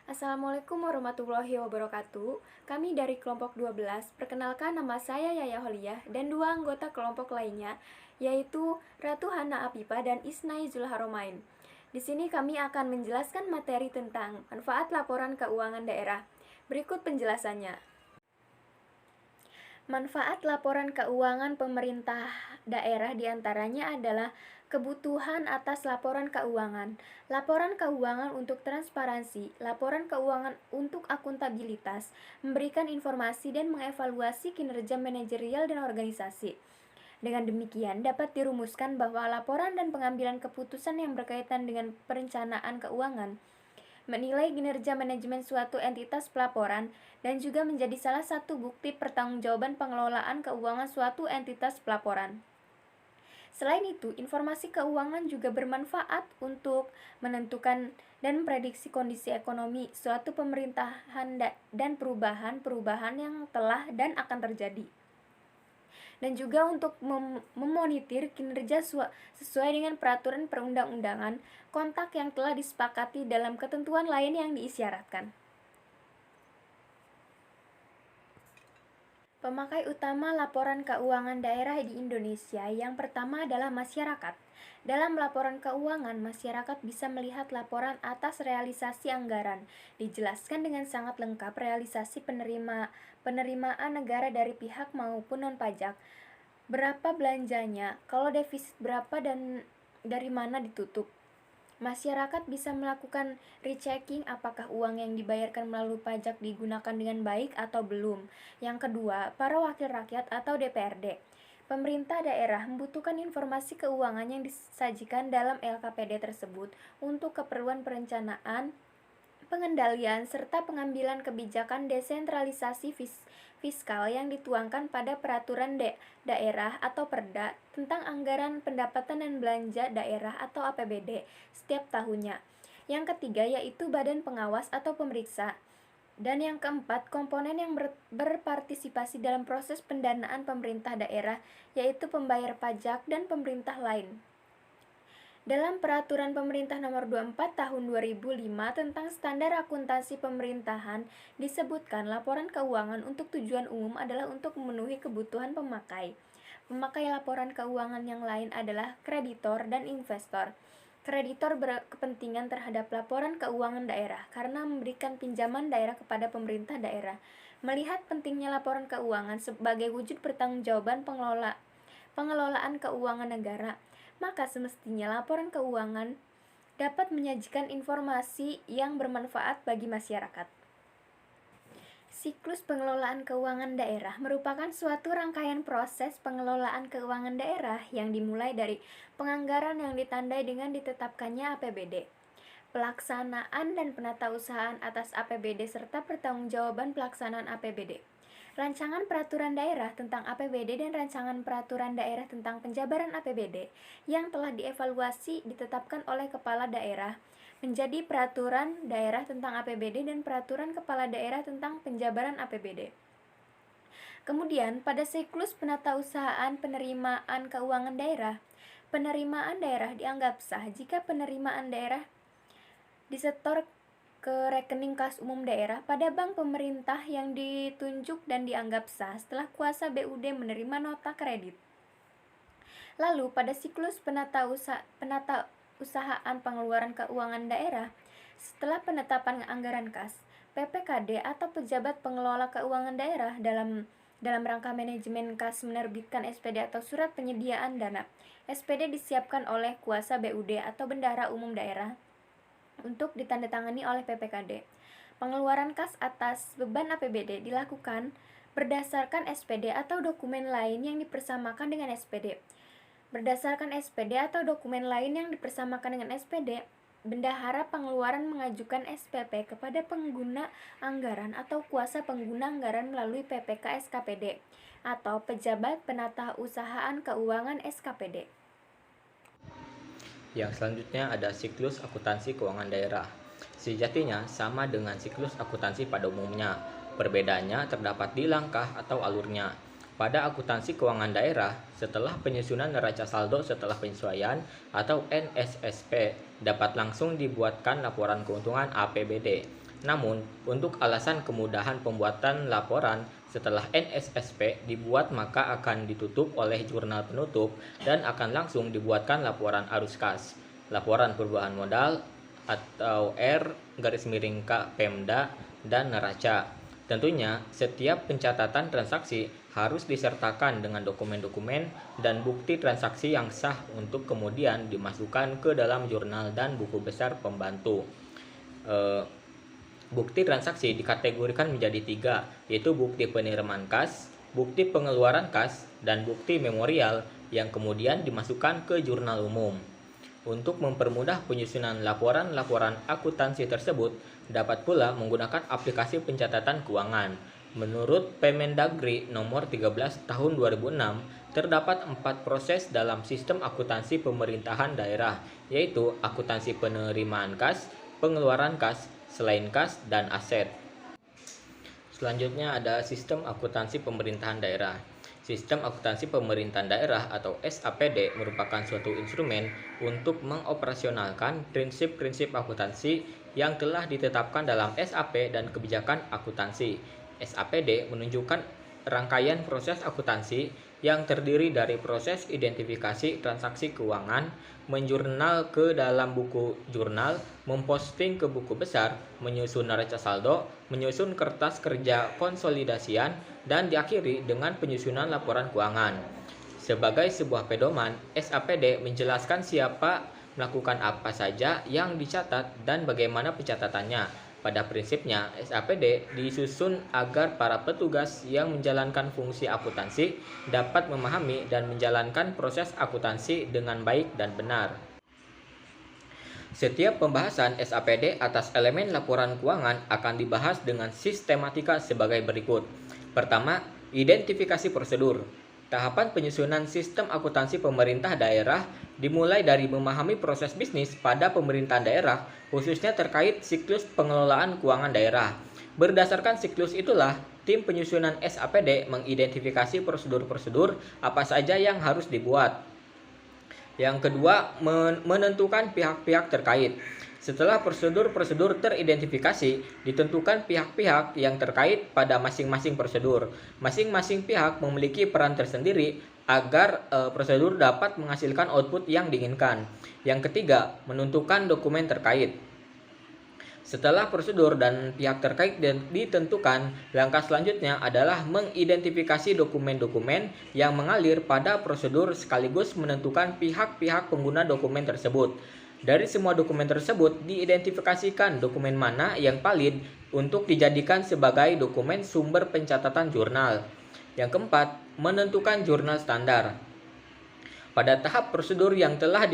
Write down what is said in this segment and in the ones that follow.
Assalamualaikum warahmatullahi wabarakatuh. Kami dari kelompok 12, perkenalkan nama saya Yaya Holiah dan dua anggota kelompok lainnya, yaitu Ratu Hana Apipa dan Isnai Zulharomain. Di sini kami akan menjelaskan materi tentang manfaat laporan keuangan daerah. Berikut penjelasannya. Manfaat laporan keuangan pemerintah daerah diantaranya adalah kebutuhan atas laporan keuangan, laporan keuangan untuk transparansi, laporan keuangan untuk akuntabilitas, memberikan informasi dan mengevaluasi kinerja manajerial dan organisasi. Dengan demikian, dapat dirumuskan bahwa laporan dan pengambilan keputusan yang berkaitan dengan perencanaan keuangan menilai kinerja manajemen suatu entitas pelaporan dan juga menjadi salah satu bukti pertanggungjawaban pengelolaan keuangan suatu entitas pelaporan. Selain itu, informasi keuangan juga bermanfaat untuk menentukan dan memprediksi kondisi ekonomi suatu pemerintahan dan perubahan-perubahan yang telah dan akan terjadi. Dan juga untuk memonitor kinerja sesuai dengan peraturan perundang-undangan, kontak yang telah disepakati dalam ketentuan lain yang diisyaratkan. Pemakai utama laporan keuangan daerah di Indonesia yang pertama adalah masyarakat. Dalam laporan keuangan, masyarakat bisa melihat laporan atas realisasi anggaran. Dijelaskan dengan sangat lengkap realisasi penerimaan negara dari pihak maupun non-pajak. Berapa belanjanya, kalau defisit berapa dan dari mana ditutup. Masyarakat bisa melakukan rechecking apakah uang yang dibayarkan melalui pajak digunakan dengan baik atau belum. Yang kedua, para wakil rakyat atau DPRD. Pemerintah daerah membutuhkan informasi keuangan yang disajikan dalam LKPD tersebut untuk keperluan perencanaan, pengendalian, serta pengambilan kebijakan desentralisasi fiskal yang dituangkan pada peraturan daerah atau Perda tentang anggaran pendapatan dan belanja daerah atau APBD setiap tahunnya. Yang ketiga yaitu badan pengawas atau pemeriksa. Dan yang keempat, komponen yang berpartisipasi dalam proses pendanaan pemerintah daerah, yaitu pembayar pajak dan pemerintah lain. Dalam Peraturan Pemerintah Nomor 24 Tahun 2005 tentang Standar Akuntansi Pemerintahan, disebutkan laporan keuangan untuk tujuan umum adalah untuk memenuhi kebutuhan pemakai. Pemakai laporan keuangan yang lain adalah kreditor dan investor. Kreditor berkepentingan terhadap laporan keuangan daerah karena memberikan pinjaman daerah kepada pemerintah daerah. Melihat pentingnya laporan keuangan sebagai wujud pertanggungjawaban pengelolaan keuangan negara, maka semestinya laporan keuangan dapat menyajikan informasi yang bermanfaat bagi masyarakat. Siklus pengelolaan keuangan daerah merupakan suatu rangkaian proses pengelolaan keuangan daerah yang dimulai dari penganggaran yang ditandai dengan ditetapkannya APBD, pelaksanaan dan penatausahaan atas APBD serta pertanggungjawaban pelaksanaan APBD. Rancangan Peraturan Daerah tentang APBD dan Rancangan Peraturan Daerah tentang Penjabaran APBD yang telah dievaluasi ditetapkan oleh Kepala Daerah menjadi Peraturan Daerah tentang APBD dan Peraturan Kepala Daerah tentang Penjabaran APBD. Kemudian, pada siklus penatausahaan penerimaan keuangan daerah, penerimaan daerah dianggap sah jika penerimaan daerah disetor ke rekening kas umum daerah pada bank pemerintah yang ditunjuk dan dianggap sah setelah kuasa BUD menerima nota kredit. Lalu pada siklus penatausahaan pengeluaran keuangan daerah, setelah penetapan anggaran kas, PPKD atau pejabat pengelola keuangan daerah dalam rangka manajemen kas menerbitkan SPD atau surat penyediaan dana. SPD disiapkan oleh kuasa BUD atau bendahara umum daerah untuk ditandatangani oleh PPKD. Pengeluaran kas atas beban APBD dilakukan berdasarkan SPD atau dokumen lain yang dipersamakan dengan SPD. Berdasarkan SPD atau dokumen lain yang dipersamakan dengan SPD, bendahara pengeluaran mengajukan SPP kepada pengguna anggaran atau kuasa pengguna anggaran melalui PPK SKPD atau pejabat penatausahaan keuangan SKPD. Yang selanjutnya ada siklus akuntansi keuangan daerah. Sejatinya sama dengan siklus akuntansi pada umumnya. Perbedaannya terdapat di langkah atau alurnya. Pada akuntansi keuangan daerah, setelah penyusunan neraca saldo setelah penyesuaian atau NSSP, dapat langsung dibuatkan laporan keuntungan APBD. Namun, untuk alasan kemudahan pembuatan laporan setelah NSSP dibuat maka akan ditutup oleh jurnal penutup dan akan langsung dibuatkan laporan arus kas, laporan perubahan modal atau R-K Pemda dan neraca. Tentunya, setiap pencatatan transaksi harus disertakan dengan dokumen-dokumen dan bukti transaksi yang sah untuk kemudian dimasukkan ke dalam jurnal dan buku besar pembantu. Bukti transaksi dikategorikan menjadi 3, yaitu bukti penerimaan kas, bukti pengeluaran kas, dan bukti memorial yang kemudian dimasukkan ke jurnal umum. Untuk mempermudah penyusunan laporan-laporan akuntansi tersebut, dapat pula menggunakan aplikasi pencatatan keuangan. Menurut Permendagri nomor 13 tahun 2006, terdapat 4 proses dalam sistem akuntansi pemerintahan daerah, yaitu akuntansi penerimaan kas, pengeluaran kas, selain kas, dan aset. Selanjutnya ada sistem akuntansi pemerintahan daerah. Sistem akuntansi pemerintahan daerah atau SAPD merupakan suatu instrumen untuk mengoperasionalkan prinsip-prinsip akuntansi yang telah ditetapkan dalam SAP dan kebijakan akuntansi. SAPD menunjukkan rangkaian proses akuntansi yang terdiri dari proses identifikasi transaksi keuangan, menjurnal ke dalam buku jurnal, memposting ke buku besar, menyusun neraca saldo, menyusun kertas kerja konsolidasian, dan diakhiri dengan penyusunan laporan keuangan. Sebagai sebuah pedoman, SAPD menjelaskan siapa melakukan apa saja yang dicatat dan bagaimana pencatatannya. Pada prinsipnya, SAPD disusun agar para petugas yang menjalankan fungsi akuntansi dapat memahami dan menjalankan proses akuntansi dengan baik dan benar. Setiap pembahasan SAPD atas elemen laporan keuangan akan dibahas dengan sistematika sebagai berikut. Pertama, identifikasi prosedur. Tahapan penyusunan sistem akuntansi pemerintah daerah dimulai dari memahami proses bisnis pada pemerintahan daerah, khususnya terkait siklus pengelolaan keuangan daerah. Berdasarkan siklus itulah, tim penyusunan SAPD mengidentifikasi prosedur-prosedur apa saja yang harus dibuat. Yang kedua, menentukan pihak-pihak terkait. Setelah prosedur-prosedur teridentifikasi, ditentukan pihak-pihak yang terkait pada masing-masing prosedur. Masing-masing pihak memiliki peran tersendiri agar prosedur dapat menghasilkan output yang diinginkan. Yang ketiga, menentukan dokumen terkait. Setelah prosedur dan pihak terkait ditentukan, langkah selanjutnya adalah mengidentifikasi dokumen-dokumen yang mengalir pada prosedur sekaligus menentukan pihak-pihak pengguna dokumen tersebut. Dari semua dokumen tersebut, diidentifikasikan dokumen mana yang valid untuk dijadikan sebagai dokumen sumber pencatatan jurnal. Yang keempat, menentukan jurnal standar. Pada tahap prosedur yang telah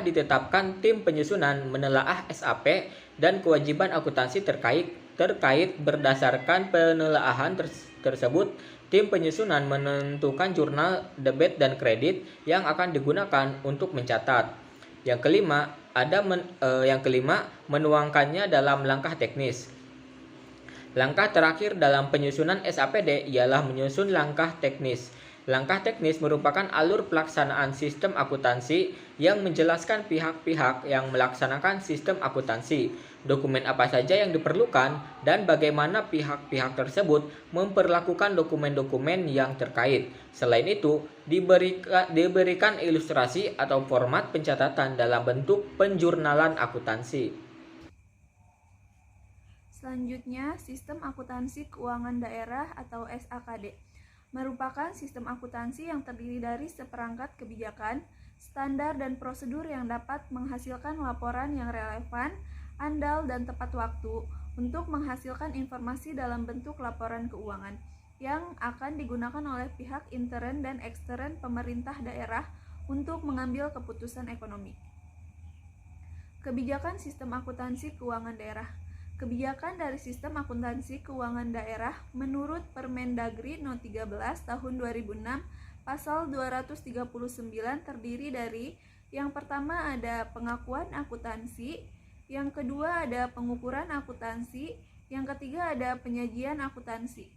ditetapkan, tim penyusunan menelaah SAP dan kewajiban akuntansi terkait berdasarkan penelaahan tersebut. Tim penyusunan menentukan jurnal debit dan kredit yang akan digunakan untuk mencatat. Yang kelima, menuangkannya dalam langkah teknis. Langkah terakhir dalam penyusunan SAPD ialah menyusun langkah teknis. Langkah teknis merupakan alur pelaksanaan sistem akuntansi yang menjelaskan pihak-pihak yang melaksanakan sistem akuntansi, dokumen apa saja yang diperlukan, dan bagaimana pihak-pihak tersebut memperlakukan dokumen-dokumen yang terkait. Selain itu, diberikan ilustrasi atau format pencatatan dalam bentuk penjurnalan akuntansi. Selanjutnya, Sistem Akuntansi Keuangan Daerah atau SAKD merupakan sistem akuntansi yang terdiri dari seperangkat kebijakan, standar, dan prosedur yang dapat menghasilkan laporan yang relevan, andal, dan tepat waktu untuk menghasilkan informasi dalam bentuk laporan keuangan yang akan digunakan oleh pihak intern dan ekstern pemerintah daerah untuk mengambil keputusan ekonomi. Kebijakan Sistem Akuntansi Keuangan Daerah. Kebijakan dari Sistem Akuntansi Keuangan Daerah menurut Permendagri No. 13 Tahun 2006 Pasal 239 terdiri dari yang pertama ada pengakuan akuntansi, yang kedua ada pengukuran akuntansi, yang ketiga ada penyajian akuntansi.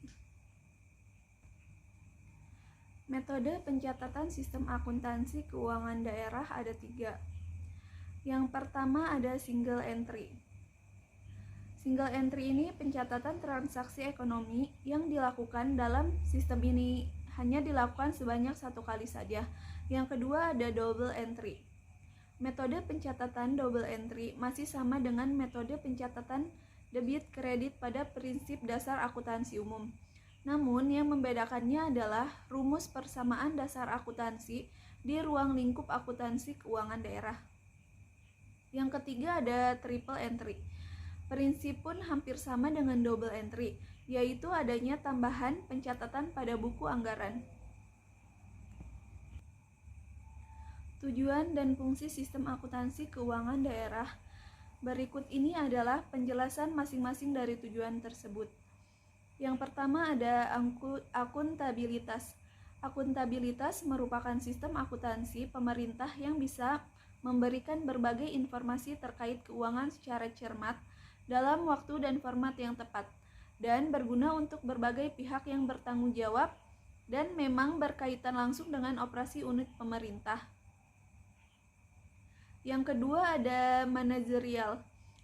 Metode pencatatan sistem akuntansi keuangan daerah ada 3. Yang pertama ada single entry. Single entry ini pencatatan transaksi ekonomi yang dilakukan dalam sistem ini hanya dilakukan sebanyak satu kali saja. Yang kedua ada double entry. Metode pencatatan double entry masih sama dengan metode pencatatan debit kredit pada prinsip dasar akuntansi umum. Namun yang membedakannya adalah rumus persamaan dasar akuntansi di ruang lingkup akuntansi keuangan daerah. Yang ketiga ada triple entry. Prinsip pun hampir sama dengan double entry, yaitu adanya tambahan pencatatan pada buku anggaran. Tujuan dan fungsi sistem akuntansi keuangan daerah. Berikut ini adalah penjelasan masing-masing dari tujuan tersebut. Yang pertama ada akuntabilitas. Akuntabilitas merupakan sistem akuntansi pemerintah yang bisa memberikan berbagai informasi terkait keuangan secara cermat dalam waktu dan format yang tepat, dan berguna untuk berbagai pihak yang bertanggung jawab dan memang berkaitan langsung dengan operasi unit pemerintah. Yang kedua ada manajerial.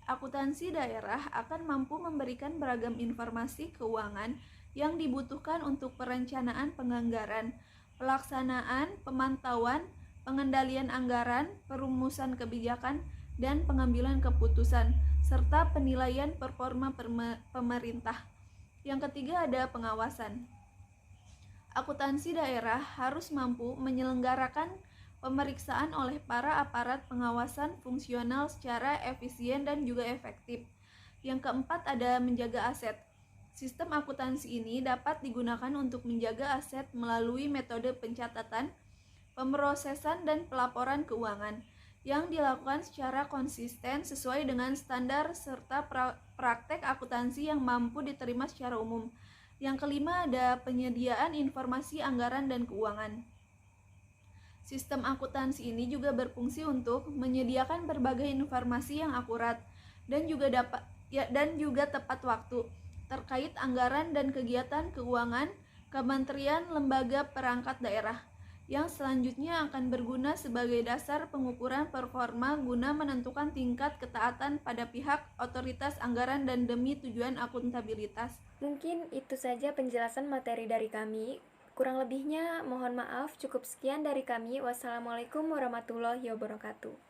Akuntansi daerah akan mampu memberikan beragam informasi keuangan yang dibutuhkan untuk perencanaan penganggaran, pelaksanaan, pemantauan, pengendalian anggaran, perumusan kebijakan, dan pengambilan keputusan, serta penilaian performa pemerintah. Yang ketiga ada pengawasan. Akuntansi daerah harus mampu menyelenggarakan pemeriksaan oleh para aparat pengawasan fungsional secara efisien dan juga efektif. Yang keempat ada menjaga aset. Sistem akuntansi ini dapat digunakan untuk menjaga aset melalui metode pencatatan, pemrosesan, dan pelaporan keuangan yang dilakukan secara konsisten sesuai dengan standar serta praktek akuntansi yang mampu diterima secara umum. Yang kelima ada penyediaan informasi anggaran dan keuangan. Sistem akuntansi ini juga berfungsi untuk menyediakan berbagai informasi yang akurat dan juga tepat waktu terkait anggaran dan kegiatan keuangan kementerian, lembaga, perangkat daerah, yang selanjutnya akan berguna sebagai dasar pengukuran performa guna menentukan tingkat ketaatan pada pihak otoritas anggaran dan demi tujuan akuntabilitas. Mungkin itu saja penjelasan materi dari kami. Kurang lebihnya mohon maaf. Cukup sekian dari kami. Wassalamualaikum warahmatullahi wabarakatuh.